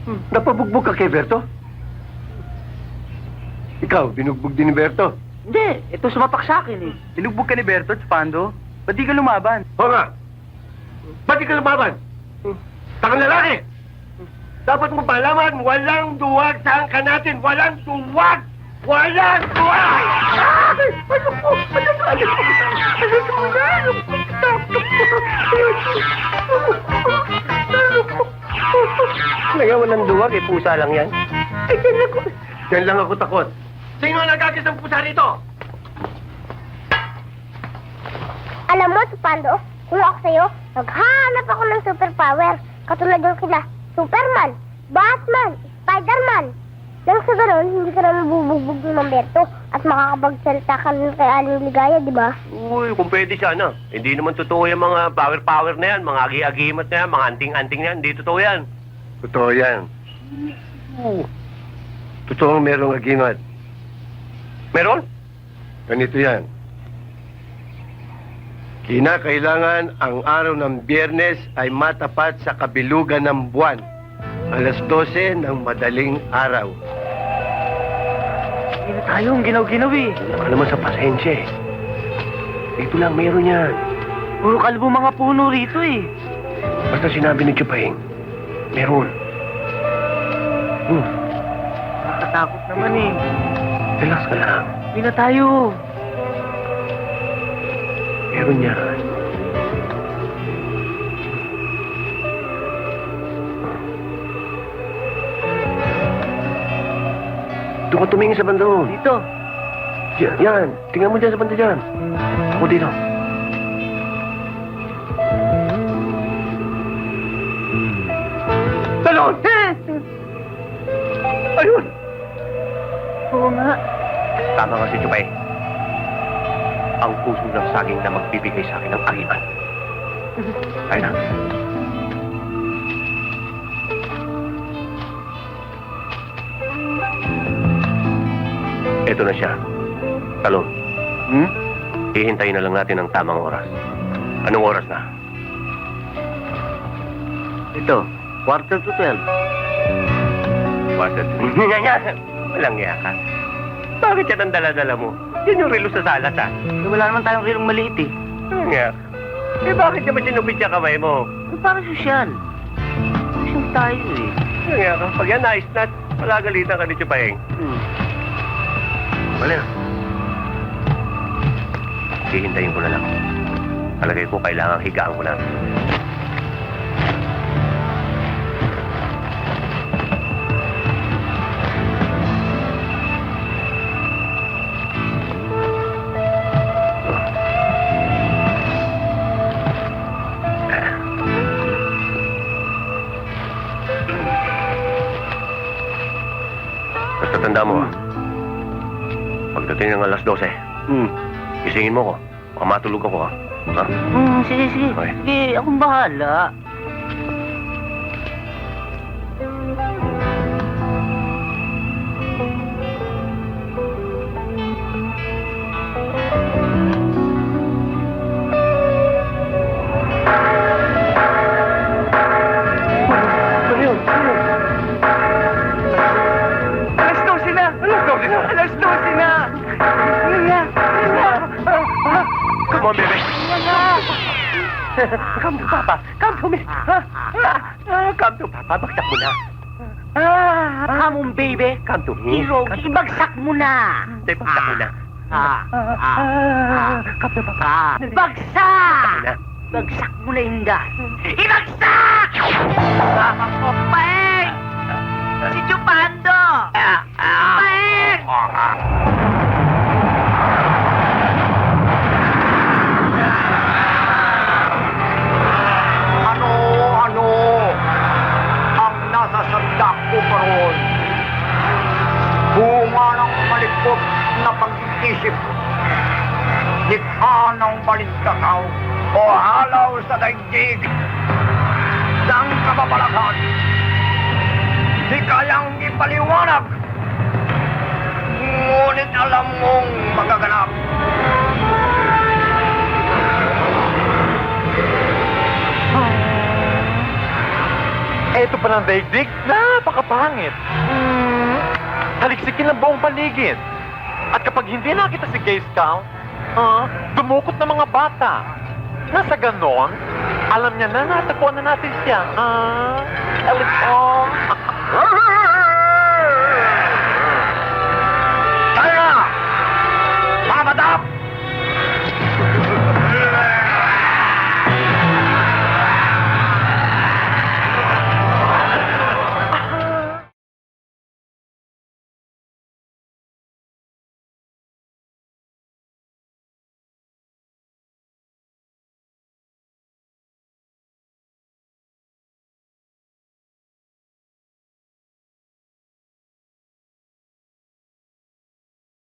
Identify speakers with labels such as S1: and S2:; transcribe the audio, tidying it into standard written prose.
S1: Napabugbog ka kay Berto? Ikaw, binugbog din ni Berto?
S2: Hindi, ito sumapak sa akin eh. Binugbog ka ni Berto, Pando. Ba't di ka lumaban?
S1: Oo nga. Ba't di ka lumaban? Takang lalaki! Dapat mo palaman, walang duwag sa angka natin! Walang duwag! Walang duwag! Ay! Ano po? Ano po? Ano po? Ano po? Ano po? Ngayon walang duwag, eh pusa lang yan. Ay, yan lang ako takot. Sino ang nagkakis ng pusa rito?
S3: Alam mo, Pando, kung ako sa'yo, maghahanap ako ng superpower. Katulad yung kila Superman, Batman, Spiderman. Nang sa gano'n, hindi ka na mabubugbog ng Mamberto at makakapagsalita ka rin kay Aling Ligaya, di ba?
S1: Uy, kung pwede sana. Hindi naman totoo yung mga power na yan, mga agi-agimat na yan, mga anting-anting na yan. Hindi totoo yan. Totoo yan. Totoo merong agimat. Meron? Ganito yan. Kinakailangan ang araw ng Biyernes ay matapat sa kabilugan ng buwan. Alas 12 ng madaling araw.
S2: Hindi na tayo ang ginaw-ginaw eh.
S1: Baka naman sa pasensya eh. Dito lang meron yan.
S2: Puro kalbo mga puno rito eh.
S1: Basta sinabi ni Chupahing, meron.
S2: Nakakatakot naman eh.
S1: Relax ka lang.
S2: Hindi na tayo.
S1: Meron yan. Doon ka tumingin sa banda mo.
S2: Dito.
S1: Yan. Tingnan mo dyan sa banda dyan. Ako dito. Talon! Ayun!
S2: Oo nga.
S1: Tama nga si Chupay. Ang puso ng saging na magbibigay sa akin ng agiman. Tayo na. Ito na siya. Talon. Hihintayin na lang natin ang tamang oras. Anong oras na?
S2: Ito, quarter to 12.
S1: Quarter to... Walang iya ka. Bakit yan ang dala-dala mo? Yan yung relo sa salas, ha?
S2: Eh, wala naman tayong rilong maliit eh.
S1: Nga. Eh, bakit naman sinupit siya kamay mo?
S2: Eh, parang sosyal. Sosyal tayo eh.
S1: Nga ka. Pag yan nice na, palagalitan ka ni Chupahing. Wala na. Hihintayin ko na lang. Palagay ko kailangang higaan ko na. Basta tanda mo, pagdating ng alas 12, gisingin mo ko. Baka matulog ako, ha? Ha?
S2: Sige, sige.
S1: Okay.
S2: Sige, akong bahala.
S1: Ano yun?
S2: Alas 12 na!
S1: Alas 12 na!
S2: Alas 12 na! Ano nga? Ano nga?
S1: Come on, baby. Come to Papa. Come to me. Come to Papa. Bagsak mo na.
S2: Come on, baby.
S1: Come to me.
S2: Hero, ibagsak mo na!
S1: Hindi, bagsak mo na. Come to Papa.
S2: Bagsak!
S1: na.
S2: Bagsak mo na, Inda. Ibagsak! Paeng! Si Chupando! Paeng!
S4: Ano ang nasa sandak ko karon? Bunga ng malikot na pag-iisip, likha ng balintakaw o halaw sa daigdig ng kababalakan. Di kayang ipaliwanag, ngunit alam mong magaganap.
S5: Eto pa ng daigdig, napakapangit. Taliksikin ang buong paligid. At kapag hindi nakita si Gay Scout, dumukot ng mga bata. Nasa ganon, alam niya na natagpuan na natin siya. Elito.